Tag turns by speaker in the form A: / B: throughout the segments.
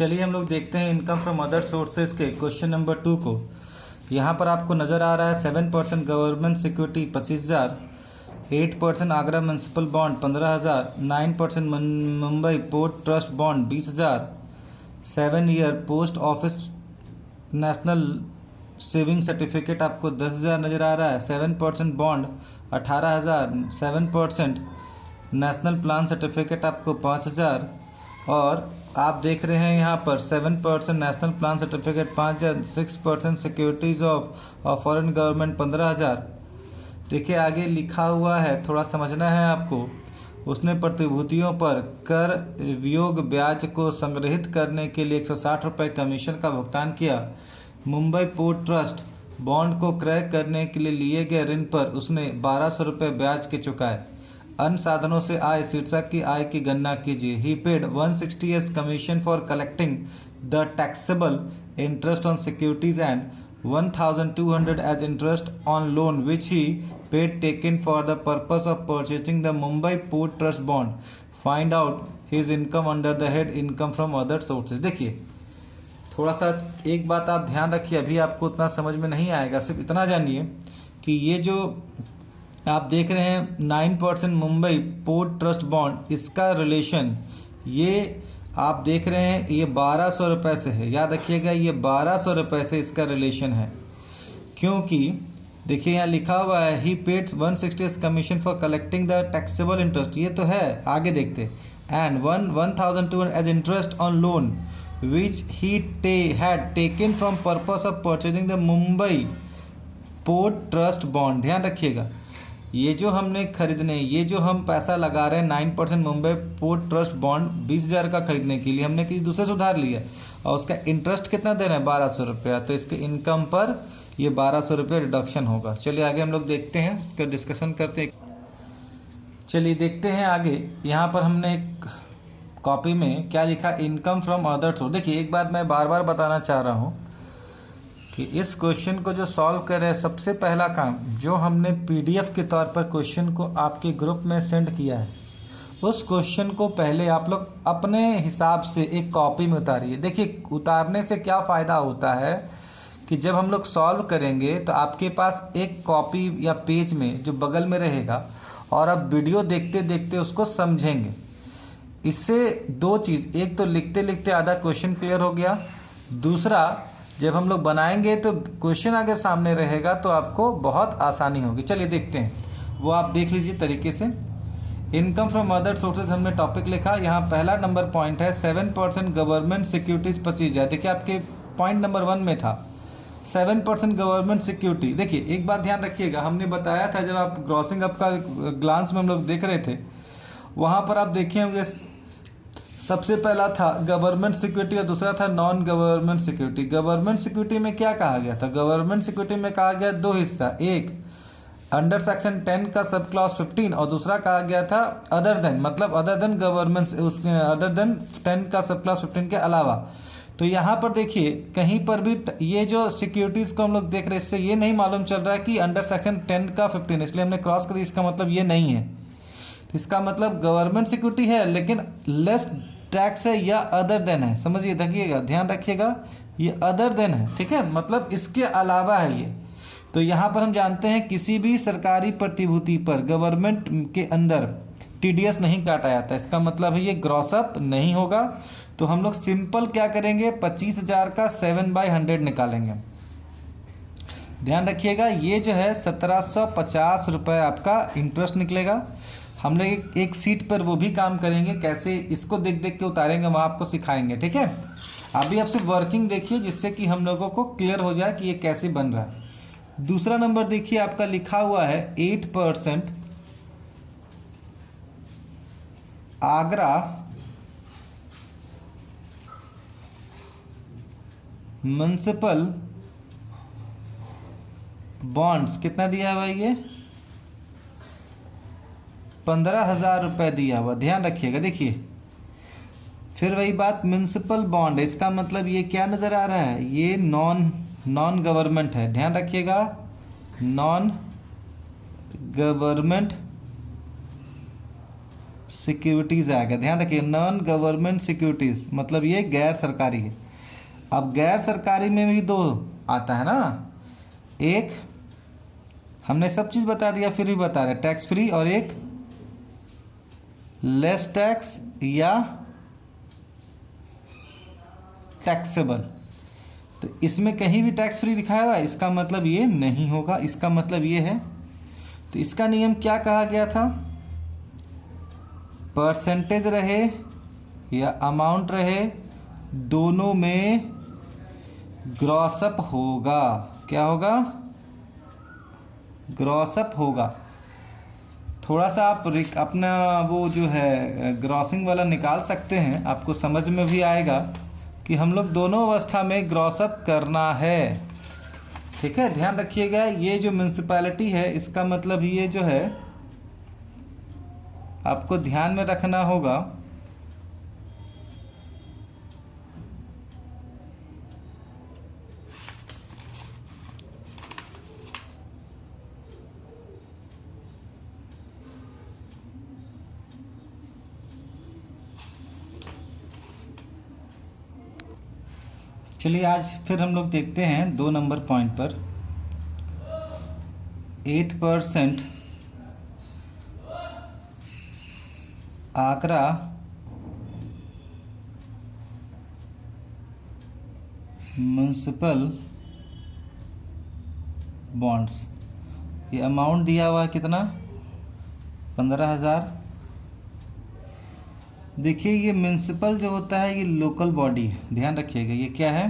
A: चलिए हम लोग देखते हैं इनकम फ्रॉम अदर सोर्सेज के क्वेश्चन नंबर 2 को। यहाँ पर आपको नज़र आ रहा है 7% government security 25,000, 8% Agra municipal bond 15,000, 9% Mumbai port trust bond 20,000, 7 year post office national saving certificate आपको 10,000 नज़र आ रहा है, 7% बॉन्ड 18,000, 7% नेशनल प्लान सर्टिफिकेट आपको 5,000 और आप देख रहे हैं यहाँ पर 7% national plan certificate 5,000, 6% securities of foreign government 15,000। देखिए आगे लिखा हुआ है, थोड़ा समझना है आपको। उसने प्रतिभूतियों पर कर वियोग ब्याज को संग्रहित करने के लिए 160 रुपये कमीशन का भुगतान किया। मुंबई पोर्ट ट्रस्ट बॉन्ड को क्रय करने के लिए लिए गए ऋण पर उसने 1,200 रुपये ब्याज के चुकाए। अन्य साधनों से आय शीर्षक की आय की गणना कीजिए। He paid 160 as commission for collecting the taxable interest on securities and 1,200 as interest on loan which he paid taken for the purpose of purchasing the Mumbai port trust bond. Find out his income under the head income from other sources. देखिए थोड़ा सा एक बात आप ध्यान रखिए, अभी आपको उतना समझ में नहीं आएगा, सिर्फ इतना जानिए कि ये जो आप देख रहे हैं 9% मुंबई पोर्ट ट्रस्ट बॉन्ड, इसका रिलेशन ये आप देख रहे हैं ये 1,200 रुपये से है। याद रखिएगा ये 1,200 रुपये से इसका रिलेशन है, क्योंकि देखिए यहाँ लिखा हुआ है he paid 160 commission for collecting the taxable interest, ये तो है, आगे देखते। And 1,200 as interest on loan which he had taken from purpose of purchasing the Mumbai port trust bond. ध्यान रखिएगा ये जो हमने खरीदने, ये जो हम पैसा लगा रहे हैं 9% मुंबई पोर्ट ट्रस्ट बॉन्ड 20,000 का खरीदने के लिए हमने किसी दूसरे से उधार लिया और उसका इंटरेस्ट कितना देना है 1,200 रुपया, तो इसके इनकम पर ये 1,200 रुपये रिडक्शन होगा। चलिए आगे हम लोग देखते हैं, इसका डिस्कशन करते हैं। चलिए देखते हैं आगे। यहाँ पर हमने एक कॉपी में क्या लिखा, इनकम फ्रॉम अदर सोर्स। देखिए एक बात मैं बार बार बताना चाह रहा हूँ कि इस क्वेश्चन को जो सॉल्व कर रहे हैं, सबसे पहला काम जो हमने पीडीएफ के तौर पर क्वेश्चन को आपके ग्रुप में सेंड किया है, उस क्वेश्चन को पहले आप लोग अपने हिसाब से एक कॉपी में उतारिए। देखिए उतारने से क्या फ़ायदा होता है कि जब हम लोग सॉल्व करेंगे तो आपके पास एक कॉपी या पेज में जो बगल में रहेगा और आप वीडियो देखते देखते उसको समझेंगे। इससे दो चीज़, एक तो लिखते लिखते आधा क्वेश्चन क्लियर हो गया, दूसरा जब हम लोग बनाएंगे तो क्वेश्चन अगर सामने रहेगा तो आपको बहुत आसानी होगी। चलिए देखते हैं, वो आप देख लीजिए तरीके से। इनकम फ्रॉम अदर सोर्सेज हमने टॉपिक लिखा, यहाँ पहला नंबर पॉइंट है 7% गवर्नमेंट सिक्योरिटीज 25,000। देखिए आपके पॉइंट नंबर 1 में था 7% गवर्नमेंट सिक्योरिटी। देखिए एक बात ध्यान रखिएगा, हमने बताया था जब आप ग्रॉसिंग अप का ग्लांस में हम लोग देख रहे थे, वहाँ पर आप देखे होंगे सबसे पहला था गवर्नमेंट सिक्योरिटी और दूसरा था non government security. Government security में क्या कहा गया था, गवर्नमेंट सिक्योरिटी में कहा गया दो हिस्सा, एक अंडर सेक्शन 10 का सब क्लॉज 15 और दूसरा कहा गया था अदर देन, मतलब other than government, other than 10 का सब क्लॉज 15 के अलावा। तो यहाँ पर देखिए कहीं पर भी ये जो सिक्योरिटीज को हम लोग देख रहे हैं, इससे ये नहीं मालूम चल रहा है कि अंडर सेक्शन 10 का 15, इसलिए हमने क्रॉस कर दिया, इसका मतलब ये नहीं है। इसका मतलब गवर्नमेंट सिक्योरिटी है लेकिन लेस टैक्स है या अदर देन है, समझिए, देखिएगा ध्यान रखिएगा, ये अदर देन है, ठीक है, मतलब इसके अलावा है ये। तो यहाँ पर हम जानते हैं किसी भी सरकारी प्रतिभूति पर गवर्नमेंट के अंदर टीडीएस नहीं काटा जाता, इसका मतलब है ये ग्रॉसअप नहीं होगा। तो हम लोग सिंपल क्या करेंगे, 25,000 का 7/100 निकालेंगे। ध्यान रखिएगा ये जो है 1,750 रुपये आपका इंटरेस्ट निकलेगा। हम लोग एक सीट पर वो भी काम करेंगे, कैसे इसको देख देख के उतारेंगे वहाँ आपको सिखाएंगे, ठीक है। अभी आप सिर्फ वर्किंग देखिए जिससे कि हम लोगों को क्लियर हो जाए कि ये कैसे बन रहा है। दूसरा नंबर देखिए आपका लिखा हुआ है 8% आगरा म्युनिसिपल बॉन्ड्स, कितना दिया है भाई, ये 15,000 रुपये दिया हुआ। ध्यान रखिएगा, देखिए फिर वही बात, म्युनिसिपल बॉन्ड, इसका मतलब ये क्या नजर आ रहा है, ये नॉन गवर्नमेंट है। ध्यान रखिएगा नॉन गवर्नमेंट सिक्योरिटीज आएगा। ध्यान रखिए, नॉन गवर्नमेंट सिक्योरिटीज मतलब ये गैर सरकारी है। अब गैर सरकारी में भी दो आता है ना, एक हमने सब चीज बता दिया फिर भी बता रहे, टैक्स फ्री, और एक लेस टैक्स या टैक्सेबल। तो इसमें कहीं भी टैक्स फ्री लिखा हुआ है, इसका मतलब ये नहीं होगा, इसका मतलब ये है। तो इसका नियम क्या कहा गया था, परसेंटेज रहे या अमाउंट रहे, दोनों में ग्रॉसअप होगा। क्या होगा, ग्रॉसअप होगा। थोड़ा सा आप अपना वो जो है ग्रॉसिंग वाला निकाल सकते हैं, आपको समझ में भी आएगा कि हम लोग दोनों अवस्था में ग्रॉसअप करना है। ठीक है, ध्यान रखिएगा, ये जो म्युनिसिपैलिटी है इसका मतलब ये जो है आपको ध्यान में रखना होगा। चलिए आज फिर हम लोग देखते हैं 2 नंबर पॉइंट पर। 8% आगरा म्युनिसिपल बॉन्ड्स, ये अमाउंट दिया हुआ है कितना, 15,000। देखिए ये म्युनिसिपल जो होता है ये लोकल बॉडी है, ध्यान रखिएगा, ये क्या है,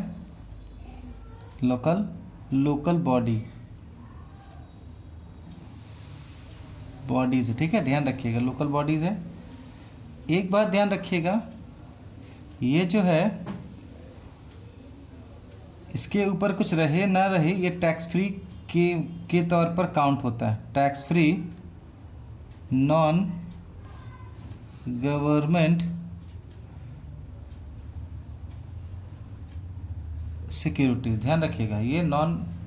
A: लोकल बॉडीज है। ठीक है, ध्यान रखिएगा, लोकल बॉडीज है। एक बात ध्यान रखिएगा, ये जो है इसके ऊपर कुछ रहे ना रहे, ये टैक्स फ्री के तौर पर काउंट होता है। Tax free non government securities, ध्यान रखिएगा, ये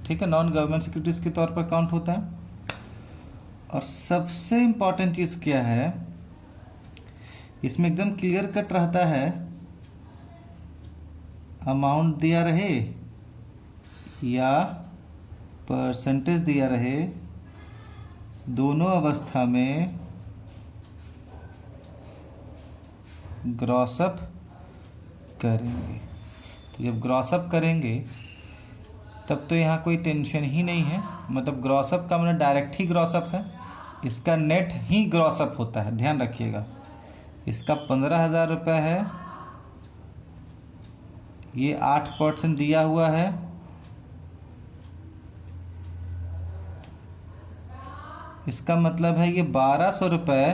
A: ठीक है, नॉन गवर्नमेंट सिक्योरिटीज के तौर पर काउंट होता है। और सबसे इंपॉर्टेंट चीज क्या है, इसमें एकदम क्लियर कट रहता है, अमाउंट दिया रहे या परसेंटेज दिया रहे, दोनों अवस्था में ग्रॉसअप करेंगे। तो जब ग्रॉसअप करेंगे तब तो यहाँ कोई टेंशन ही नहीं है, मतलब ग्रॉसअप का मतलब डायरेक्ट ही ग्रॉसअप है, इसका नेट ही ग्रॉसअप होता है। ध्यान रखिएगा, इसका 15,000 रुपये है, ये 8% दिया हुआ है, इसका मतलब है ये 1,200 रुपये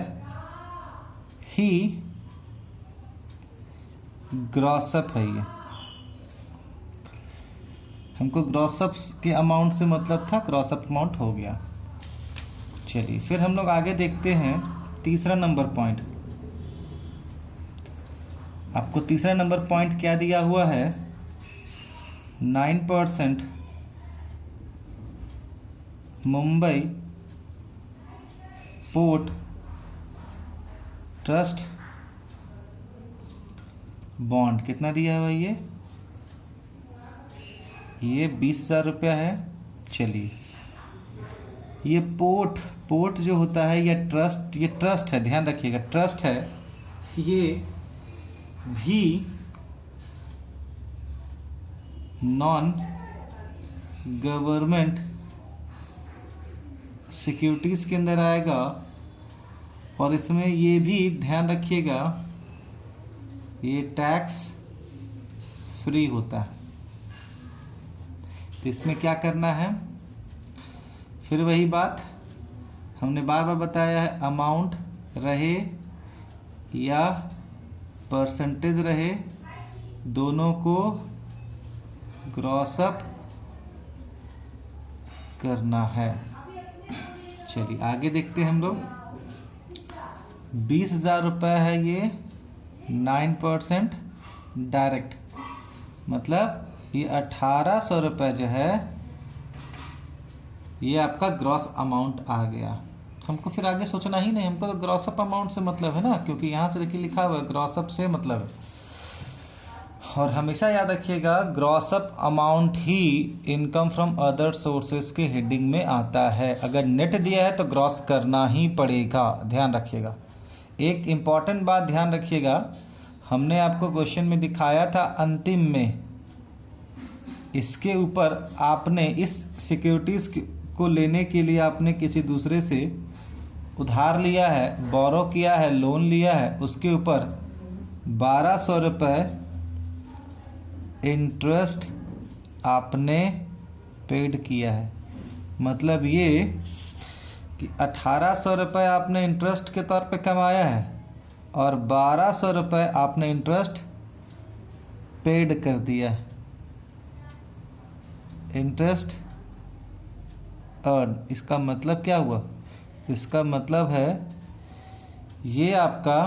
A: ही ग्रॉसअप है। ये हमको ग्रॉसअप के अमाउंट से मतलब था, ग्रॉसअप अमाउंट हो गया। चलिए फिर हम लोग आगे देखते हैं तीसरा नंबर पॉइंट। आपको तीसरा नंबर पॉइंट क्या दिया हुआ है, 9% मुंबई पोर्ट ट्रस्ट बॉन्ड। कितना दिया है भाई, ये 20,000 रुपया है। चलिए ये पोर्ट जो होता है ये ट्रस्ट है, ध्यान रखिएगा, ट्रस्ट है, ये भी नॉन गवर्नमेंट सिक्योरिटीज के अंदर आएगा। और इसमें ये भी ध्यान रखिएगा, ये टैक्स फ्री होता है। तो इसमें क्या करना है, फिर वही बात हमने बार बार बताया है, अमाउंट रहे या परसेंटेज रहे, दोनों को ग्रॉसअप करना है। चलिए आगे देखते हैं हम लोग। 20,000 रुपये है ये, 9% डायरेक्ट, मतलब ये 1,800 रुपये जो है ये आपका ग्रॉस अमाउंट आ गया। हमको फिर आगे सोचना ही नहीं, हमको तो ग्रॉस अप अमाउंट से मतलब है ना, क्योंकि यहाँ से देखिए लिखा हुआ है ग्रॉस अप से मतलब है। और हमेशा याद रखिएगा gross up amount he income from other sources के हेडिंग में आता है। अगर नेट दिया है तो ग्रॉस करना ही पड़ेगा, ध्यान रखिएगा। एक इम्पॉर्टेंट बात ध्यान रखिएगा, हमने आपको क्वेश्चन में दिखाया था अंतिम में, इसके ऊपर आपने इस सिक्योरिटीज को लेने के लिए आपने किसी दूसरे से उधार लिया है, बोरो किया है, लोन लिया है, उसके ऊपर 1200 रुपये इंटरेस्ट आपने पेड किया है। मतलब ये कि 1800 रुपये आपने इंटरेस्ट के तौर पे कमाया है और 1200 रुपये आपने इंटरेस्ट पेड कर दिया है, इंटरेस्ट अर्न। इसका मतलब क्या हुआ? इसका मतलब है ये आपका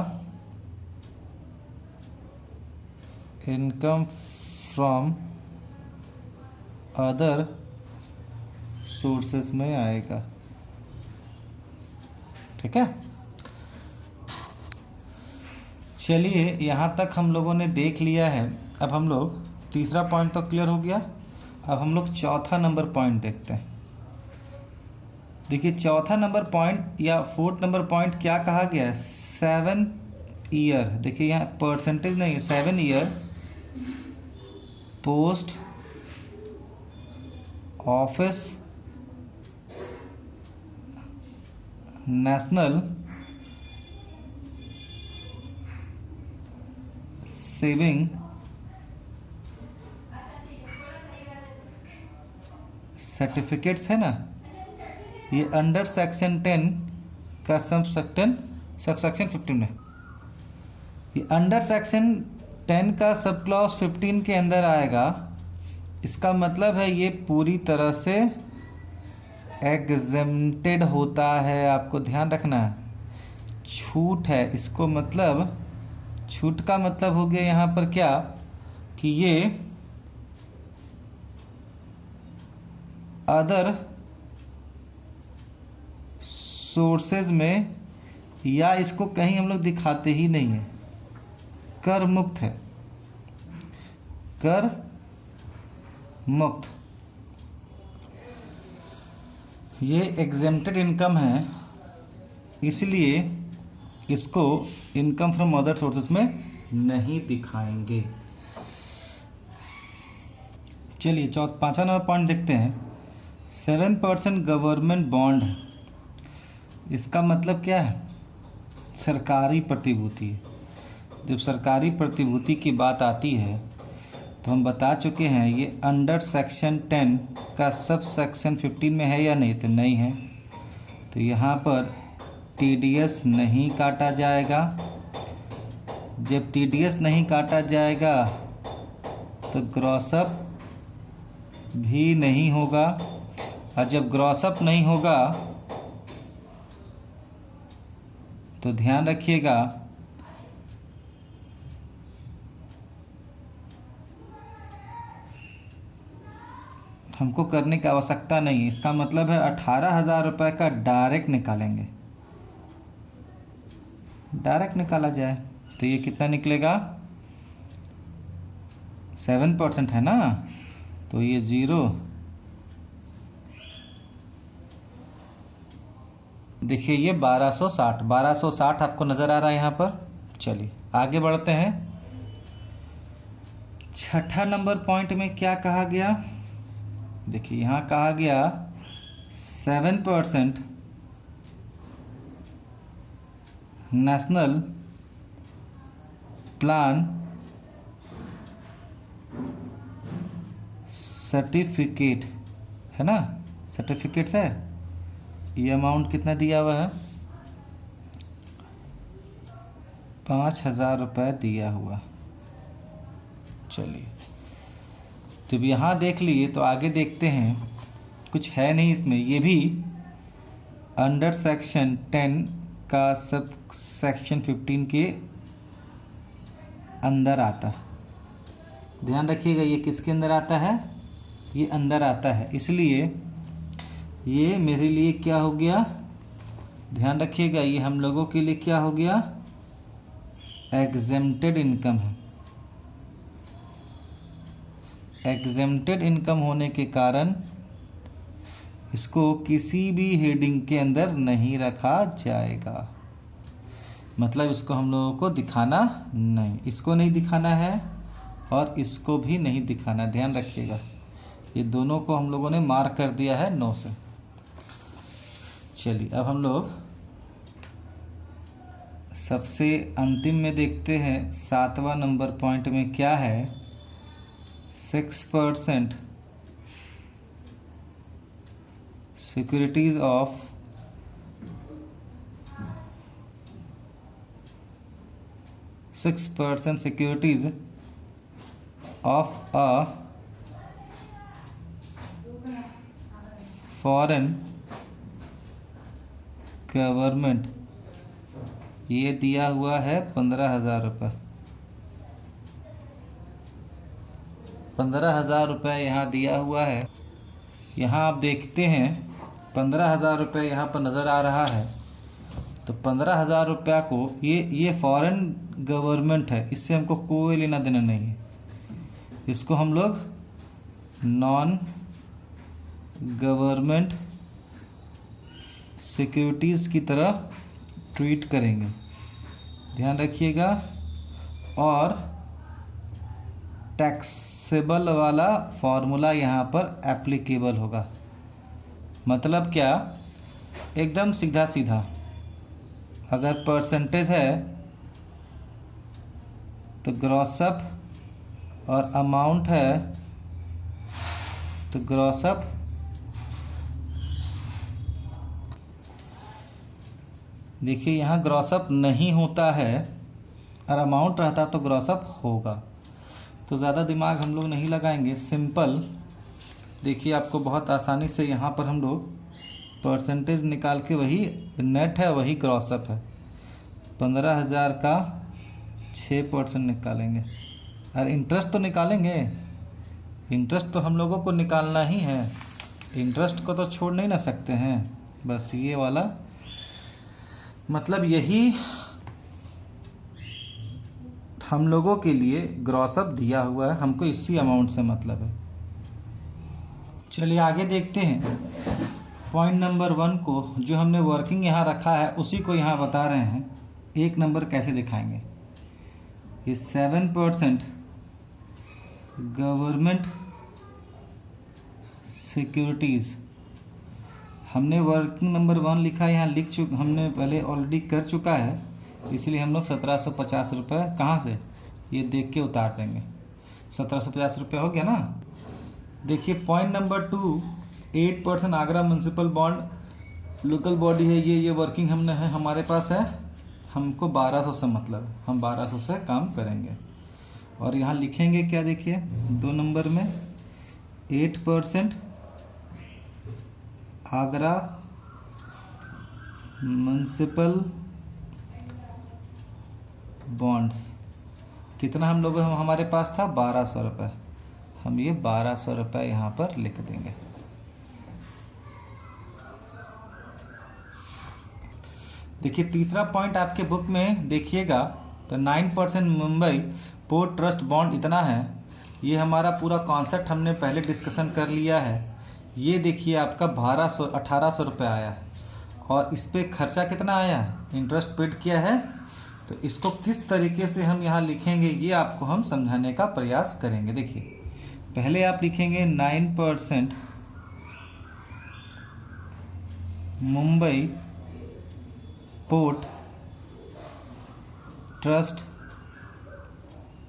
A: इनकम फ्रॉम अदर सोर्सेस में आएगा। ठीक है, चलिए यहाँ तक हम लोगों ने देख लिया है। अब हम लोग तीसरा पॉइंट तो क्लियर हो गया, अब हम लोग चौथा नंबर पॉइंट देखते हैं। देखिए चौथा नंबर पॉइंट या फोर्थ नंबर पॉइंट क्या कहा गया है? 7 ईयर, देखिए यहाँ परसेंटेज नहीं है, 7 year post office national saving certificates है ना, ये अंडर सेक्शन 10 का सबसेक्शन 15 है। ये अंडर सेक्शन 10 का सब क्लॉज 15 के अंदर आएगा। इसका मतलब है ये पूरी तरह से एग्जेम्प्टेड होता है, आपको ध्यान रखना है, छूट है इसको। मतलब छूट का मतलब हो गया यहाँ पर क्या कि ये अदर सोर्सेज में, या इसको कहीं हम लोग दिखाते ही नहीं है, कर मुक्त है, कर मुक्त। ये एग्जेम्प्टेड इनकम है, इसलिए इसको इनकम फ्रॉम अदर सोर्सेस में नहीं दिखाएंगे। चलिए पांचवा नंबर पॉइंट देखते हैं। 7% गवर्नमेंट बॉन्ड, इसका मतलब क्या है? सरकारी प्रतिभूति। जब सरकारी प्रतिभूति की बात आती है तो हम बता चुके हैं ये अंडर सेक्शन 10 का सब सेक्शन 15 में है या नहीं, तो नहीं है, तो यहाँ पर टीडीएस नहीं काटा जाएगा। जब टीडीएस नहीं काटा जाएगा तो ग्रॉसअप भी नहीं होगा, और जब ग्रॉसअप नहीं होगा तो ध्यान रखिएगा हमको करने की आवश्यकता नहीं है। इसका मतलब है 18,000 रुपये का डायरेक्ट निकालेंगे, डायरेक्ट निकाला जाए तो ये कितना निकलेगा? 7% है ना, तो ये 0। देखिए ये 1260 आपको नजर आ रहा है यहाँ पर। चलिए आगे बढ़ते हैं। छठा नंबर पॉइंट में क्या कहा गया? देखिए यहाँ कहा गया 7% नेशनल प्लान सर्टिफिकेट है ना, सर्टिफिकेट्स है। ये अमाउंट कितना दिया हुआ है? 5,000 रुपये दिया हुआ। चलिए जब यहाँ देख लिए तो आगे देखते हैं, कुछ है नहीं इसमें। ये भी अंडर सेक्शन 10 का सब सेक्शन 15 के अंदर आता है। ध्यान रखिएगा ये किसके अंदर आता है? ये अंदर आता है, इसलिए ये मेरे लिए क्या हो गया? ध्यान रखिएगा, ये हम लोगों के लिए क्या हो गया, एग्जेम्प्टेड इनकम है। एग्जेम्प्टेड इनकम होने के कारण इसको किसी भी हेडिंग के अंदर नहीं रखा जाएगा। मतलब इसको हम लोगों को दिखाना नहीं, इसको नहीं दिखाना है और इसको भी नहीं दिखाना, ध्यान रखिएगा। ये दोनों को हम लोगों ने मार्क कर दिया है 9 से। चलिए अब हम लोग सबसे अंतिम में देखते हैं 7वां नंबर पॉइंट में क्या है। 6% securities of securities of a foreign government, ये दिया हुआ है 15,000 रुपये। 15,000 रुपये यहाँ दिया हुआ है। यहाँ आप देखते हैं 15,000 रुपये यहाँ पर नज़र आ रहा है। तो 15,000 रुपया को ये फॉरेन गवर्नमेंट है, इससे हमको कोई लेना देना नहीं है। इसको हम लोग नॉन गवर्नमेंट सिक्योरिटीज़ की तरह ट्रीट करेंगे, ध्यान रखिएगा। और टैक्सेबल वाला फॉर्मूला यहाँ पर एप्लीकेबल होगा। मतलब क्या, एकदम सीधा सीधा, अगर परसेंटेज है तो ग्रॉसअप, और अमाउंट है तो ग्रॉसअप देखिए यहाँ ग्रॉसअप नहीं होता है और अमाउंट रहता तो ग्रॉसअप होगा। तो ज़्यादा दिमाग हम लोग नहीं लगाएंगे, सिंपल देखिए आपको बहुत आसानी से यहाँ पर हम लोग परसेंटेज निकाल के, वही नेट है वही ग्रॉसअप है। 15,000 का 6% निकालेंगे और इंटरेस्ट तो निकालेंगे, इंटरेस्ट तो हम लोगों को निकालना ही है, इंटरेस्ट को तो छोड़ नहीं ना सकते हैं। बस ये वाला मतलब यही हम लोगों के लिए ग्रॉसअप दिया हुआ है, हमको इसी अमाउंट से मतलब है। चलिए आगे देखते हैं। पॉइंट नंबर 1 को जो हमने वर्किंग यहाँ रखा है उसी को यहाँ बता रहे हैं। 1 नंबर कैसे दिखाएंगे। ये 7% गवर्नमेंट सिक्योरिटीज़, हमने वर्किंग नंबर 1 लिखा है, यहाँ लिख चुके, हमने पहले ऑलरेडी कर चुका है, इसलिए हम लोग 1750 रुपये कहाँ से ये देख के उतार देंगे। 1750 रुपये हो गया ना। देखिए point number 2, 8% Agra municipal bond local body है, ये वर्किंग हमने है हमारे पास है, हमको 1200 से मतलब, हम 1200 से काम करेंगे। और यहाँ लिखेंगे क्या, देखिए 2 नंबर में 8% आगरा म्यूनसिपल बॉन्ड्स, कितना हम लोग हमारे पास था 1200 रुपये, हम ये 1200 रुपये यहाँ पर लिख देंगे। देखिए तीसरा पॉइंट आपके बुक में देखिएगा तो 9% मुंबई पोर्ट ट्रस्ट बॉन्ड इतना है। ये हमारा पूरा कॉन्सेप्ट हमने पहले डिस्कशन कर लिया है। ये देखिए आपका 1800 रुपये आया है और इस पर खर्चा कितना आया है, इंटरेस्ट पेड किया है। तो इसको किस तरीके से हम यहाँ लिखेंगे ये आपको हम समझाने का प्रयास करेंगे। देखिए पहले आप लिखेंगे 9% मुंबई पोर्ट ट्रस्ट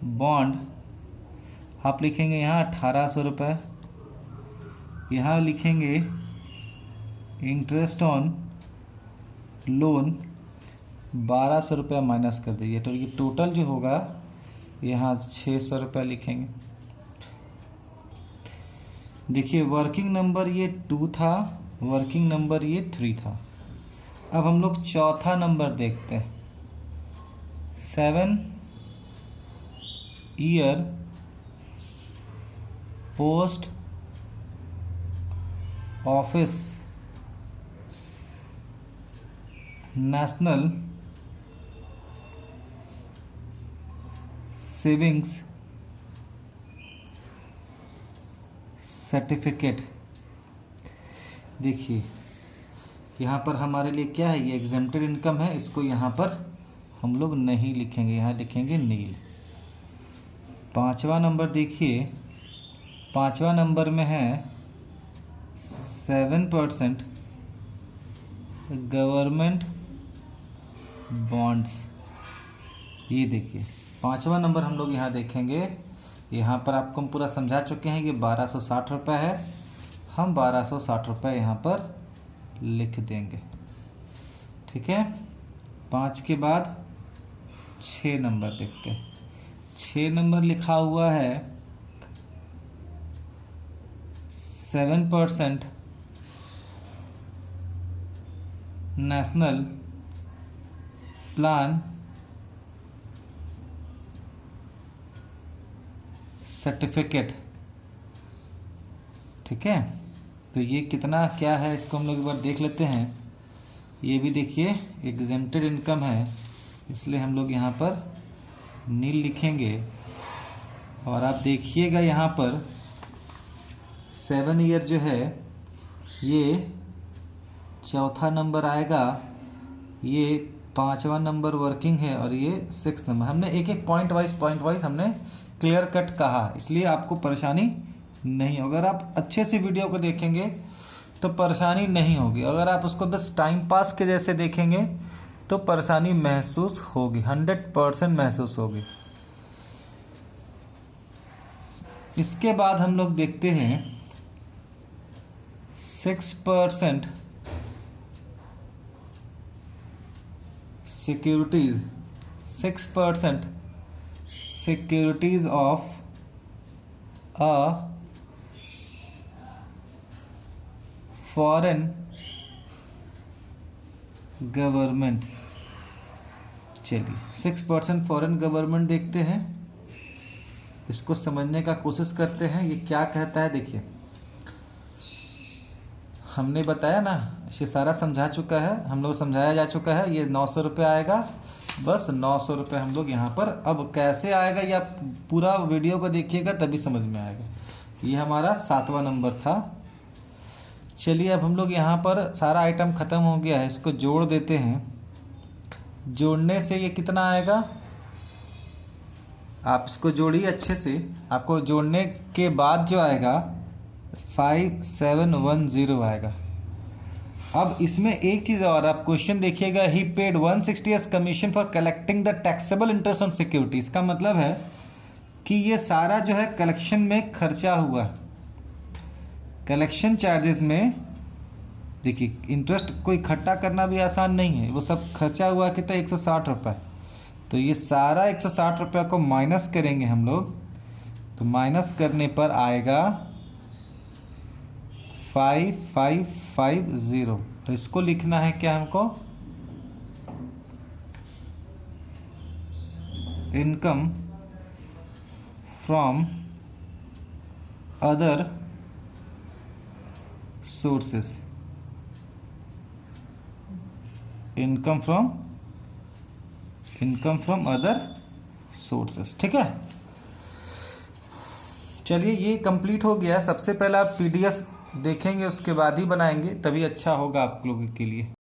A: बॉन्ड, आप लिखेंगे यहाँ 1800 रुपये, यहाँ लिखेंगे इंटरेस्ट ऑन लोन 1200 रुपये माइनस कर दीजिए, तो ये टोटल जो होगा यहाँ 600 रुपये लिखेंगे। देखिए वर्किंग नंबर ये 2 था, वर्किंग नंबर ये 3 था। अब हम लोग चौथा नंबर देखते हैं। 7 year post office national savings certificate. देखिए यहाँ पर हमारे लिए क्या है, ये एग्जेम्प्टेड इनकम है, इसको यहाँ पर हम लोग नहीं लिखेंगे, यहाँ लिखेंगे नील। 5वां नंबर देखिए, 5वां नंबर में है 7% गवर्नमेंट बॉन्ड्स। ये देखिए 5वां नंबर हम लोग यहाँ देखेंगे। यहाँ पर आपको हम पूरा समझा चुके हैं, ये 1260 रुपये है, हम 1260 रुपये यहाँ पर लिख देंगे। ठीक है। 5 के बाद 6 नंबर देखते हैं। 6 नंबर लिखा हुआ है 7% नेशनल प्लान सर्टिफिकेट। ठीक है, तो ये कितना क्या है इसको हम लोग एक बार देख लेते हैं। ये भी देखिए एग्जेम्प्टेड इनकम है, इसलिए हम लोग यहाँ पर नील लिखेंगे। और आप देखिएगा यहाँ पर 7 ईयर जो है ये 4था नंबर आएगा, ये 5वां नंबर वर्किंग है और ये 6 नंबर। हमने एक एक पॉइंट वाइज हमने क्लियर कट कहा, इसलिए आपको परेशानी नहीं होगी। अगर आप अच्छे से वीडियो को देखेंगे तो परेशानी नहीं होगी, अगर आप उसको बस टाइम पास के जैसे देखेंगे तो परेशानी महसूस होगी, 100% महसूस होगी। इसके बाद हम लोग देखते हैं 6% securities, 6% securities of a foreign government. चलिए 6% फॉरेन गवर्नमेंट देखते हैं, इसको समझने का कोशिश करते हैं ये क्या कहता है। देखिए हमने बताया ना, ये सारा समझा चुका है, हम लोग समझाया जा चुका है। ये 900 रुपये आएगा, बस 900 रुपये हम लोग यहाँ पर। अब कैसे आएगा ये आप पूरा वीडियो को देखिएगा तभी समझ में आएगा। ये हमारा 7वां नंबर था। चलिए अब हम लोग यहाँ पर सारा आइटम ख़त्म हो गया है, इसको जोड़ देते हैं। जोड़ने से ये कितना आएगा, आप इसको जोड़िए अच्छे से। आपको जोड़ने के बाद जो आएगा 5710 आएगा। अब इसमें एक चीज़ और, आप क्वेश्चन देखिएगा, he paid 160 as commission for collecting the taxable interest on security. इसका मतलब है कि ये सारा जो है कलेक्शन में खर्चा हुआ। कलेक्शन चार्जेस में देखिए इंटरेस्ट को इकट्ठा करना भी आसान नहीं है, वो सब खर्चा हुआ कितना 160 रुपये। तो ये सारा 160 रुपये को माइनस करेंगे हम लोग, तो माइनस करने पर आएगा 5550। तो इसको लिखना है क्या हमको, income from other sources, income from other sources. ठीक है, चलिए ये कंप्लीट हो गया। सबसे पहले आप पीडीएफ देखेंगे, उसके बाद ही बनाएंगे, तभी अच्छा होगा आप लोगों के लिए।